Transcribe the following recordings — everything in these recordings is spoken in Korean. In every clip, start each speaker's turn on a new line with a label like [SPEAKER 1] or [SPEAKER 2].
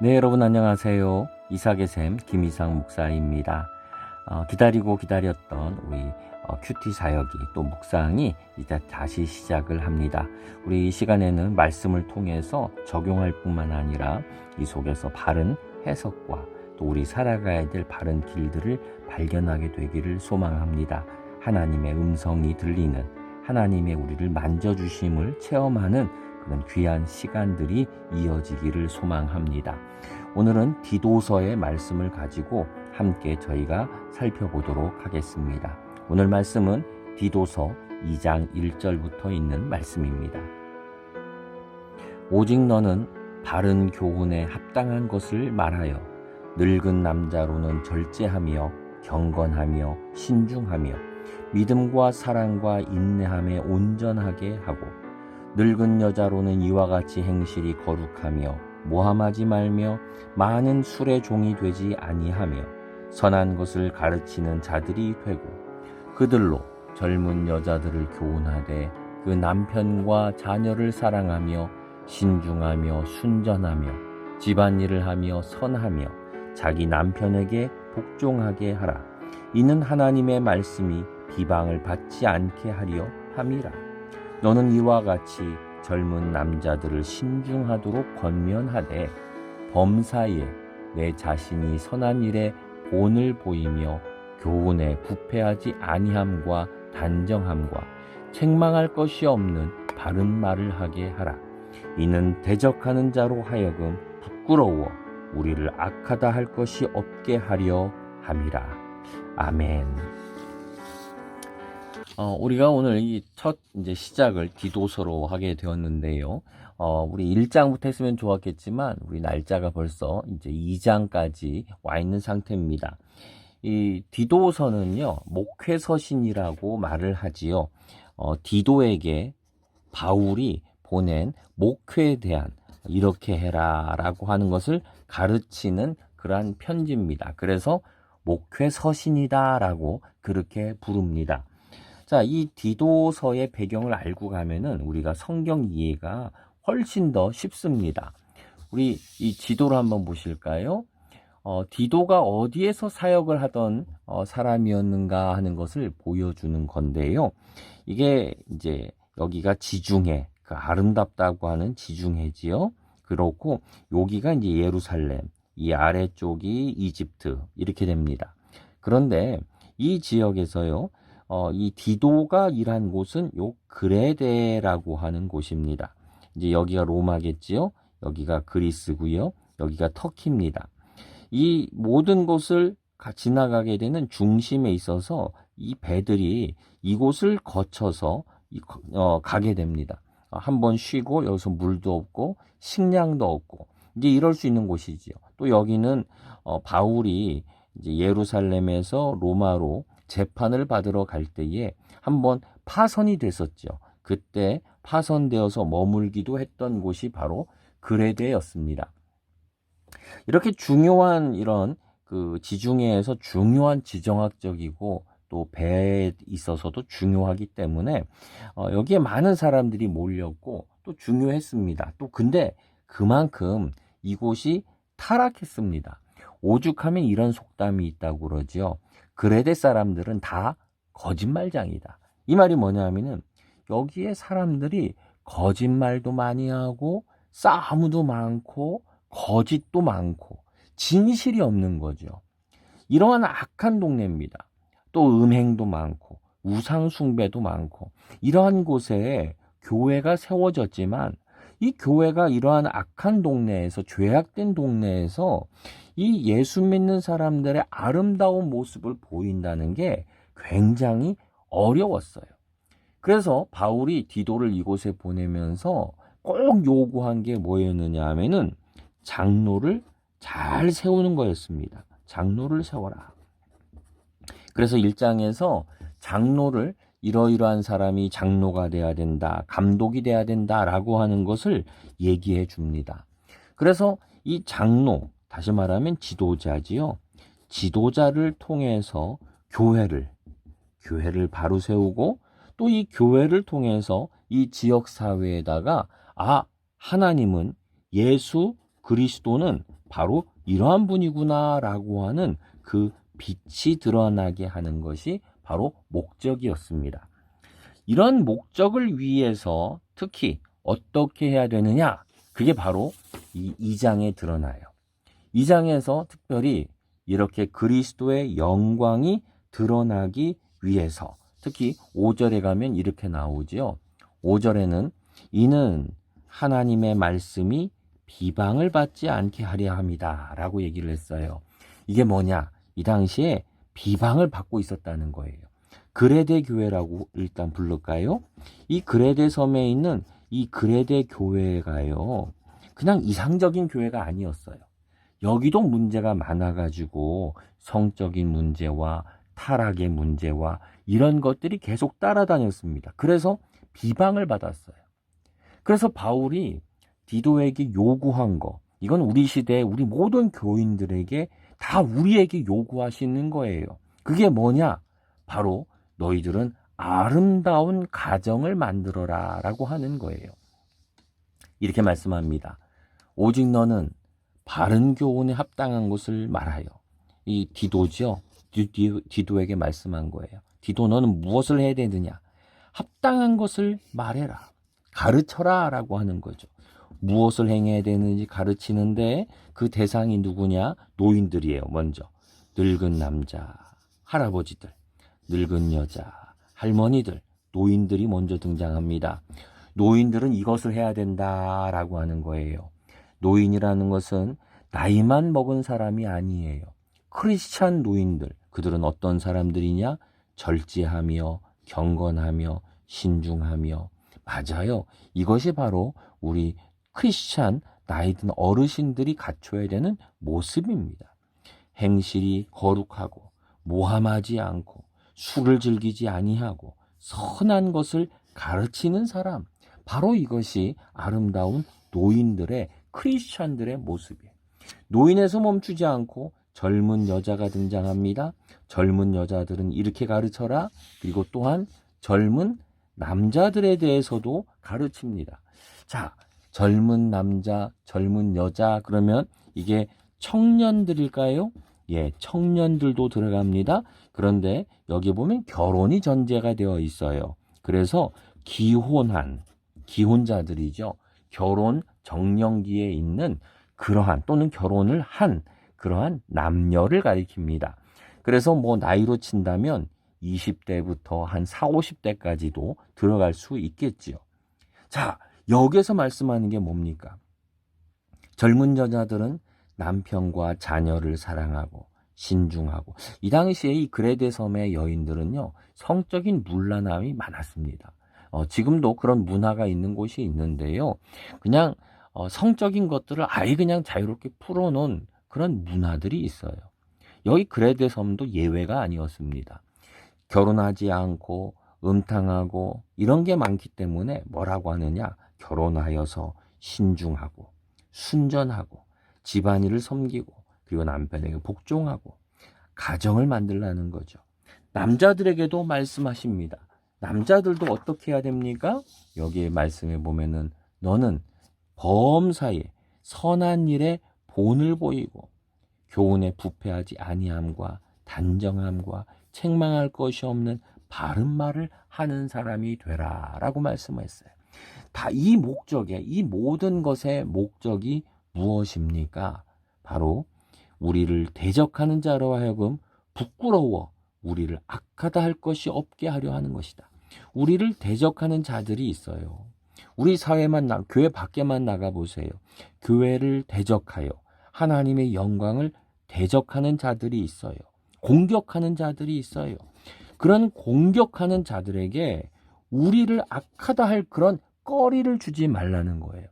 [SPEAKER 1] 네, 여러분 안녕하세요. 이삭의 샘 김이삭 목사입니다. 기다리고 기다렸던 우리 큐티 사역이 또 묵상이 이제 다시 시작을 합니다. 우리 이 시간에는 말씀을 통해서 적용할 뿐만 아니라 이 속에서 바른 해석과 또 우리 살아가야 될 바른 길들을 발견하게 되기를 소망합니다. 하나님의 음성이 들리는, 하나님의 우리를 만져주심을 체험하는 그런 귀한 시간들이 이어지기를 소망합니다. 오늘은 디도서의 말씀을 가지고 함께 저희가 살펴보도록 하겠습니다. 오늘 말씀은 디도서 2장 1절부터 있는 말씀입니다. 오직 너는 바른 교훈에 합당한 것을 말하여 늙은 남자로는 절제하며 경건하며 신중하며 믿음과 사랑과 인내함에 온전하게 하고 늙은 여자로는 이와 같이 행실이 거룩하며 모함하지 말며 많은 술의 종이 되지 아니하며 선한 것을 가르치는 자들이 되고 그들로 젊은 여자들을 교훈하되 그 남편과 자녀를 사랑하며 신중하며 순전하며 집안일을 하며 선하며 자기 남편에게 복종하게 하라. 이는 하나님의 말씀이 비방을 받지 않게 하려 함이라. 너는 이와 같이 젊은 남자들을 신중하도록 권면하되 범사에 내 자신이 선한 일에 본을 보이며 교훈에 부패하지 아니함과 단정함과 책망할 것이 없는 바른 말을 하게 하라. 이는 대적하는 자로 하여금 부끄러워 우리를 악하다 할 것이 없게 하려 함이라. 아멘. 우리가 오늘 이 첫 이제 시작을 디도서로 하게 되었는데요. 우리 1장부터 했으면 좋았겠지만 우리 날짜가 벌써 이제 2장까지 와 있는 상태입니다. 이 디도서는요, 목회서신이라고 말을 하지요. 디도에게 바울이 보낸 목회에 대한 이렇게 해라라고 하는 것을 가르치는 그러한 편지입니다. 그래서 목회서신이다라고 그렇게 부릅니다. 자, 이 디도서의 배경을 알고 가면은 우리가 성경 이해가 훨씬 더 쉽습니다. 우리 이 지도를 한번 보실까요? 디도가 어디에서 사역을 하던 사람이었는가 하는 것을 보여주는 건데요. 이게 이제 여기가 지중해, 그 아름답다고 하는 지중해지요. 그렇고 여기가 이제 예루살렘, 이 아래쪽이 이집트 이렇게 됩니다. 그런데 이 지역에서요. 이 디도가 일한 곳은 요 그레데라고 하는 곳입니다. 이제 여기가 로마겠지요. 여기가 그리스고요. 여기가 터키입니다. 이 모든 곳을 지나가게 되는 중심에 있어서 이 배들이 이곳을 거쳐서 가게 됩니다. 한번 쉬고 여기서 물도 없고 식량도 없고 이제 이럴 수 있는 곳이지요. 또 여기는 바울이 이제 예루살렘에서 로마로 재판을 받으러 갈 때에 한번 파선이 됐었죠. 그때 파선되어서 머물기도 했던 곳이 바로 그레데였습니다. 이렇게 중요한 이런 그 지중해에서 중요한 지정학적이고 또 배에 있어서도 중요하기 때문에 여기에 많은 사람들이 몰렸고 또 중요했습니다. 또 근데 그만큼 이곳이 타락했습니다. 오죽하면 이런 속담이 있다고 그러죠. 그레데 사람들은 다 거짓말장이다. 이 말이 뭐냐면은 여기에 사람들이 거짓말도 많이 하고 싸움도 많고 거짓도 많고 진실이 없는 거죠. 이러한 악한 동네입니다. 또 음행도 많고 우상 숭배도 많고 이러한 곳에 교회가 세워졌지만 이 교회가 이러한 악한 동네에서 죄악된 동네에서 이 예수 믿는 사람들의 아름다운 모습을 보인다는 게 굉장히 어려웠어요. 그래서 바울이 디도를 이곳에 보내면서 꼭 요구한 게 뭐였느냐 하면은 장로를 잘 세우는 거였습니다. 장로를 세워라. 그래서 1장에서 장로를 이러이러한 사람이 장로가 돼야 된다, 감독이 돼야 된다라고 하는 것을 얘기해 줍니다. 그래서 이 장로, 다시 말하면 지도자지요. 지도자를 통해서 교회를 바로 세우고 또 이 교회를 통해서 이 지역 사회에다가 하나님은 예수 그리스도는 바로 이러한 분이구나라고 하는 그 빛이 드러나게 하는 것이 바로 목적이었습니다. 이런 목적을 위해서 특히 어떻게 해야 되느냐? 그게 바로 이 2장에 드러나요. 2장에서 특별히 이렇게 그리스도의 영광이 드러나기 위해서, 특히 5절에 가면 이렇게 나오지요. 5절에는 이는 하나님의 말씀이 비방을 받지 않게 하려 함이다 라고 얘기를 했어요. 이게 뭐냐? 이 당시에 비방을 받고 있었다는 거예요. 그레데 교회라고 일단 부를까요? 이 그레데 섬에 있는 이 그레데 교회가요, 그냥 이상적인 교회가 아니었어요. 여기도 문제가 많아가지고 성적인 문제와 타락의 문제와 이런 것들이 계속 따라다녔습니다. 그래서 비방을 받았어요. 그래서 바울이 디도에게 요구한 거, 이건 우리 시대에 우리 모든 교인들에게 다 우리에게 요구하시는 거예요. 그게 뭐냐? 바로 너희들은 아름다운 가정을 만들어라 라고 하는 거예요. 이렇게 말씀합니다. 오직 너는 바른 교훈에 합당한 것을 말하여. 이 디도죠. 디도에게 말씀한 거예요. 디도, 너는 무엇을 해야 되느냐? 합당한 것을 말해라. 가르쳐라 라고 하는 거죠. 무엇을 행해야 되는지 가르치는데 그 대상이 누구냐? 노인들이에요. 먼저 늙은 남자, 할아버지들, 늙은 여자, 할머니들, 노인들이 먼저 등장합니다. 노인들은 이것을 해야 된다라고 하는 거예요. 노인이라는 것은 나이만 먹은 사람이 아니에요. 크리스찬 노인들, 그들은 어떤 사람들이냐? 절제하며 경건하며 신중하며, 맞아요. 이것이 바로 우리 크리스찬 나이 든 어르신들이 갖춰야 되는 모습입니다. 행실이 거룩하고 모함하지 않고 술을 즐기지 아니하고 선한 것을 가르치는 사람, 바로 이것이 아름다운 노인들의, 크리스찬들의 모습이에요. 노인에서 멈추지 않고 젊은 여자가 등장합니다. 젊은 여자들은 이렇게 가르쳐라. 그리고 또한 젊은 남자들에 대해서도 가르칩니다. 자, 젊은 남자, 젊은 여자, 그러면 이게 청년들일까요? 예, 청년들도 들어갑니다. 그런데 여기 보면 결혼이 전제가 되어 있어요. 그래서 기혼자들이죠. 결혼 정년기에 있는 그러한, 또는 결혼을 한 그러한 남녀를 가리킵니다. 그래서 뭐 나이로 친다면 20대부터 한 40, 50대까지도 들어갈 수 있겠지요. 자, 여기서 말씀하는 게 뭡니까? 젊은 여자들은 남편과 자녀를 사랑하고 신중하고, 이 당시에 이 그레데 섬의 여인들은요, 성적인 문란함이 많았습니다. 지금도 그런 문화가 있는 곳이 있는데요. 그냥 성적인 것들을 아예 그냥 자유롭게 풀어놓은 그런 문화들이 있어요. 여기 그레데 섬도 예외가 아니었습니다. 결혼하지 않고 음탕하고 이런 게 많기 때문에 뭐라고 하느냐? 결혼하여서 신중하고 순전하고 집안일을 섬기고 그리고 남편에게 복종하고 가정을 만들라는 거죠. 남자들에게도 말씀하십니다. 남자들도 어떻게 해야 됩니까? 여기에 말씀해 보면은 너는 범사에 선한 일에 본을 보이고 교훈에 부패하지 아니함과 단정함과 책망할 것이 없는 바른 말을 하는 사람이 되라 라고 말씀했어요. 다 이 목적에, 이 모든 것의 목적이 무엇입니까? 바로 우리를 대적하는 자로 하여금 부끄러워 우리를 악하다 할 것이 없게 하려 하는 것이다. 우리를 대적하는 자들이 있어요. 우리 사회만, 교회 밖에만 나가보세요. 교회를 대적하여 하나님의 영광을 대적하는 자들이 있어요. 공격하는 자들이 있어요. 그런 공격하는 자들에게 우리를 악하다 할 그런 꺼리를 주지 말라는 거예요.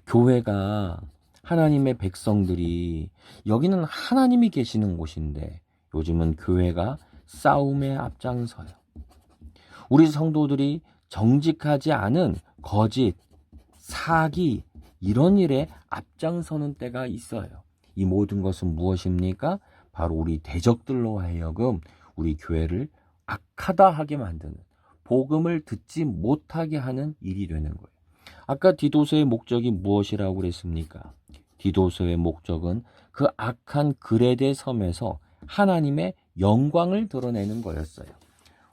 [SPEAKER 1] 교회가 하나님의 백성들이, 여기는 하나님이 계시는 곳인데 요즘은 교회가 싸움에 앞장서요. 우리 성도들이 정직하지 않은 거짓, 사기, 이런 일에 앞장서는 때가 있어요. 이 모든 것은 무엇입니까? 바로 우리 대적들로 하여금 우리 교회를 악하다 하게 만드는, 복음을 듣지 못하게 하는 일이 되는 거예요. 아까 디도서의 목적이 무엇이라고 그랬습니까? 디도서의 목적은 그 악한 그레데 섬에서 하나님의 영광을 드러내는 거였어요.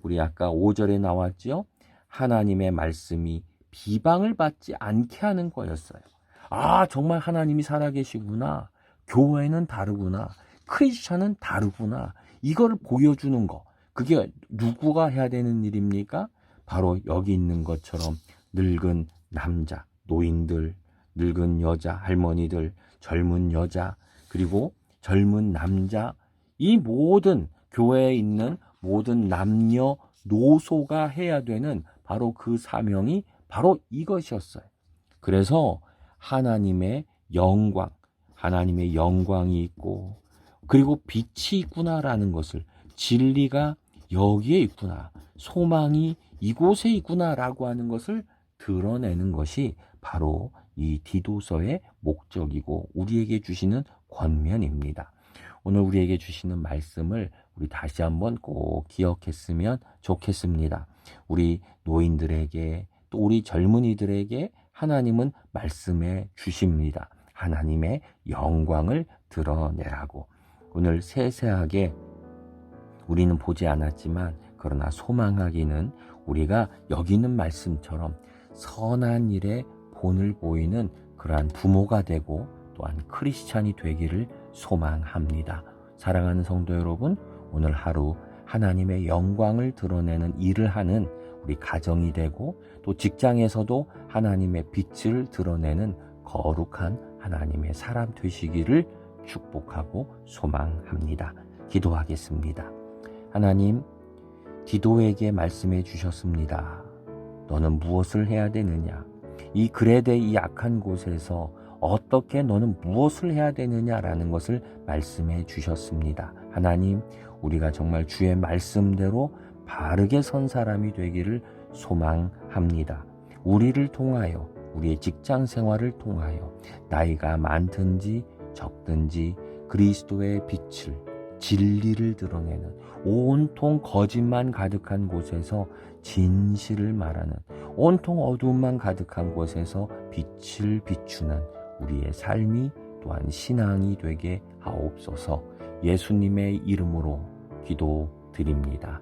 [SPEAKER 1] 우리 아까 5절에 나왔죠? 하나님의 말씀이 비방을 받지 않게 하는 거였어요. 아, 정말 하나님이 살아계시구나. 교회는 다르구나. 크리스찬은 다르구나. 이걸 보여주는 거. 그게 누구가 해야 되는 일입니까? 바로 여기 있는 것처럼 늙은 남자, 노인들, 늙은 여자, 할머니들, 젊은 여자, 그리고 젊은 남자, 이 모든 교회에 있는 모든 남녀 노소가 해야 되는 바로 그 사명이 바로 이것이었어요. 그래서 하나님의 영광이 있고, 그리고 빛이 있구나라는 것을, 진리가 여기에 있구나, 소망이 이곳에 있구나라고 하는 것을 드러내는 것이 바로 이 디도서의 목적이고 우리에게 주시는 권면입니다. 오늘 우리에게 주시는 말씀을 우리 다시 한번 꼭 기억했으면 좋겠습니다. 우리 노인들에게, 또 우리 젊은이들에게 하나님은 말씀해 주십니다. 하나님의 영광을 드러내라고. 오늘 세세하게 우리는 보지 않았지만, 그러나 소망하기는 우리가 여기 있는 말씀처럼 선한 일에 본을 보이는 그러한 부모가 되고 또한 크리스찬이 되기를 소망합니다. 사랑하는 성도 여러분, 오늘 하루 하나님의 영광을 드러내는 일을 하는 우리 가정이 되고, 또 직장에서도 하나님의 빛을 드러내는 거룩한 하나님의 사람 되시기를 축복하고 소망합니다. 기도하겠습니다. 하나님, 디도에게 말씀해 주셨습니다. 너는 무엇을 해야 되느냐? 이 그레데 이 악한 곳에서 어떻게 너는 무엇을 해야 되느냐라는 것을 말씀해 주셨습니다. 하나님, 우리가 정말 주의 말씀대로 바르게 선 사람이 되기를 소망합니다. 우리를 통하여, 우리의 직장 생활을 통하여 나이가 많든지 적든지 그리스도의 빛을, 진리를 드러내는, 온통 거짓만 가득한 곳에서 진실을 말하는, 온통 어두움만 가득한 곳에서 빛을 비추는 우리의 삶이 또한 신앙이 되게 하옵소서. 예수님의 이름으로 기도드립니다.